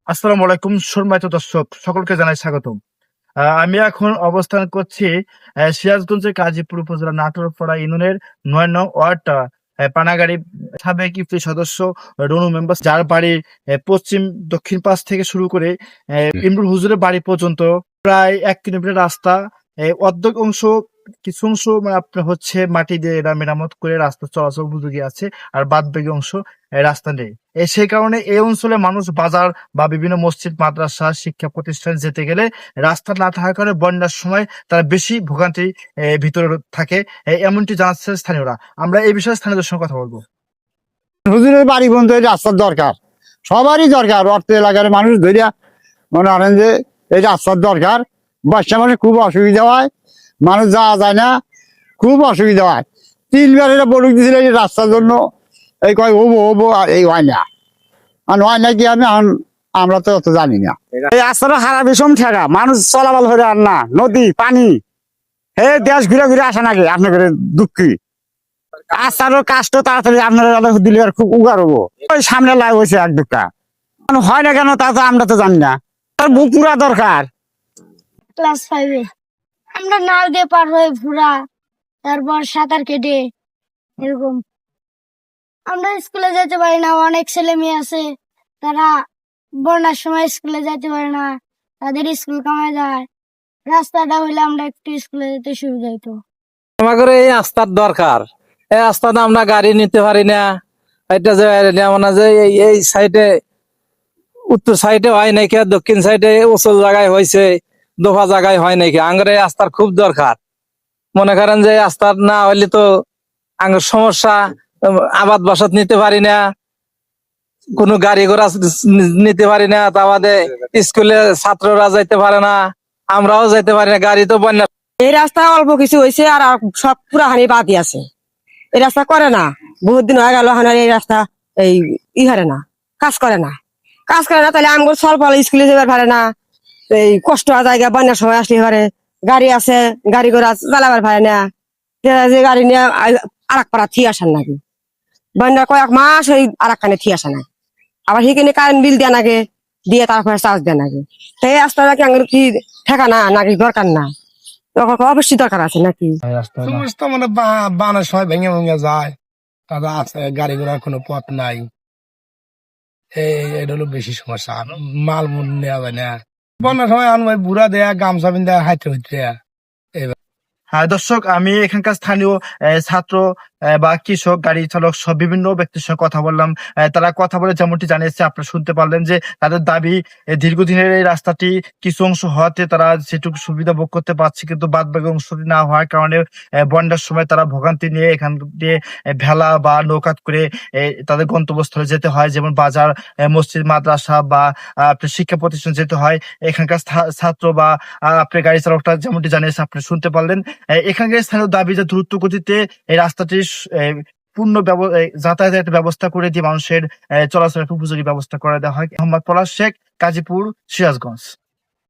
আসসালামু আলাইকুম সম্মানিত দর্শক সকলকে জানাই স্বাগতম। আমি এখন অবস্থান করছি সিরাজগঞ্জের কাজীপুর উপজেলার নাটোরপাড়া ইউনিয়নের ৯ নং ওয়ার্ড পানাগাড়ী সাবেক ইউপি সদস্য রনু মেম্বার যার বাড়ি পশ্চিম দক্ষিণ পাশ থেকে শুরু করে ইমরুল হুজুরের বাড়ি পর্যন্ত প্রায় ১ কিলোমিটার রাস্তা। অর্ধেক অংশ কিছু অংশ মানে আপনার হচ্ছে মাটি দিয়ে এরা মেরামত করে রাস্তা চলাচল উপযোগী আছে, আর বাদবাকি অংশ রাস্তা নেই। সেই কারণে এই অঞ্চলে মানুষ বাজার বা বিভিন্ন মসজিদ, মাদ্রাসা, শিক্ষা প্রতিষ্ঠানে যেতে গেলে রাস্তা না থাকার কারণে বন্যার সময় তারা বেশি ভোগান্তি ভিতরে থাকে। এমনটি জানাচ্ছে স্থানীয়রা। আমরা এই বিষয়ে স্থানীয়দের সঙ্গে কথা বলবো। হুজুরের বাড়ি পর্যন্ত এই রাস্তার দরকার, সবারই দরকার। অর্থ এলাকার মানুষ ধরিয়া মনে করেন যে এই রাস্তার দরকার। বর্ষা মানে খুব অসুবিধা হয়, মানুষ যাওয়া যায় না, খুব অসুবিধা হয়। 3বার এটা বলুক দিয়েছিল এই রাস্তার জন্য, এই কয় হবো হবো, আর এই হয় না। আর হয় না কি আমরা তো অত জানি না। এই রাস্তাটা খারাপ, ভীষণ ঠেকা, মানুষ চলাচল হয়ে আর না, নদী পানি, এই দেশ ঘুরে ঘুরে আসে নাকি আপনার দুঃখী। রাস্তারও কাজটা তাড়াতাড়ি আপনারা দিলে আর খুব উপকার হবো। ওই সামনে লাগ হয়েছে এক দুটা, হয় না কেন তা তো আমরা তো জানি না। তার বুক পুরা দরকার। ক্লাস 5-এ আমরা নাল দিয়ে পার হয়ে ঘোরা, তারপর সাঁতার কেটে এরকম। আমরা স্কুলে যেতে পারি না, অনেক ছেলে মেয়ে আছে তারা বন্যার সময় স্কুলে যেতে পারে না, তাদের স্কুল কমে যায়। রাস্তাটা হইলে আমরা একটু স্কুলে যেতে সুবিধা হইতো। আমাদের এই রাস্তার দরকার। এই রাস্তাতে আমরা গাড়ি নিতে পারি না। এটা যে যেমন যে এই সাইডে উত্তর সাইডে হয় নাকি, দক্ষিণ সাইডে উঁচু জায়গায় হয়েছে, দোফা জায়গায় হয় নাকি। আঙ্গের এই রাস্তার খুব দরকার। মনে করেন যে রাস্তার না হইলে তো আঙ্গের সমস্যা। আবাদ বাসাত নিতে পারি না, কোনো গাড়ি ঘোড়া নিতে পারি না, তা বাদে স্কুলে ছাত্ররা যাইতে পারে না, আমরাও যাইতে পারি না, গাড়ি তো বন্যা। এই রাস্তা অল্প কিছু হয়েছে, আর সব পুরাহানি বাদি আছে। এই রাস্তা করে না, বহুত দিন হয়ে গেল। এই রাস্তা এই হারে না, কাজ করে না, কাজ করে না। তাহলে আমগুলো স্বল্প স্কুলে যাবার পারে না, এই কষ্ট জায়গা বন্যার সময় আসলে পারে। গাড়ি আছে, গাড়ি ঘোড়া চালাবার পারে না, যে গাড়ি নিয়ে আরেক পাড়া থি আসার নাকি। বন্যার কয়েক মাস ওই আরেক কানে থি আসা নাই, আবার সেখানে কারেন্ট বিল দেওয়া নাকি, দিয়ে তারপরে চার্জ দেওয়া নাকি। সেই রাস্তাটা কি আঙুর কি ঠেকা না নাকি দরকার না? অবশ্যই দরকার আছে নাকি। সমস্যা মানে বানের সময় ভেঙে ভেঙে যায়, তারপর আছে গাড়ি ঘোড়ার কোনো পথ নাই। এটা হলো বেশি সমস্যা, মাল মুল নেওয়া যায় না। বন্যার সময় আনবাই বুড়া দেয়া, গামছা বিন্দা হাইতে হইতে। হ্যাঁ দর্শক, আমি এখানকার স্থানীয় ছাত্র বা কৃষক, গাড়ি চালক সব বিভিন্ন ব্যক্তির সঙ্গে কথা বললাম। তারা কথা বলে যেমনটি জানিয়েছে, আপনারা শুনতে পারলেন যে তাদের দাবি দীর্ঘদিনের এই রাস্তাটি কিছু অংশ হওয়াতে তারা যেটুকু সুবিধা ভোগ করতে পারছে, কিন্তু বাদ বাকি অংশটি না হওয়ার কারণে বন্যার সময় তারা ভোগান্তি নিয়ে এখান দিয়ে ভেলা বা নৌকাত করে তাদের গন্তব্যস্থলে যেতে হয়, যেমন বাজার, মসজিদ, মাদ্রাসা বা আপনার শিক্ষা প্রতিষ্ঠান যেতে হয়। এখানকার ছাত্র বা আপনার গাড়ি চালকটা যেমনটি জানিয়েছে, আপনি শুনতে পারলেন। এখানকার স্থানীয় দাবি যে দ্রুত গতিতে এই রাস্তাটির পূর্ণ যাতায়াতের একটা ব্যবস্থা করে দিয়ে মানুষের চলাচলের উপযোগী ব্যবস্থা করে দেওয়া হয়। মোহাম্মদ পলাশ শেখ, গাজীপুর, সিরাজগঞ্জ।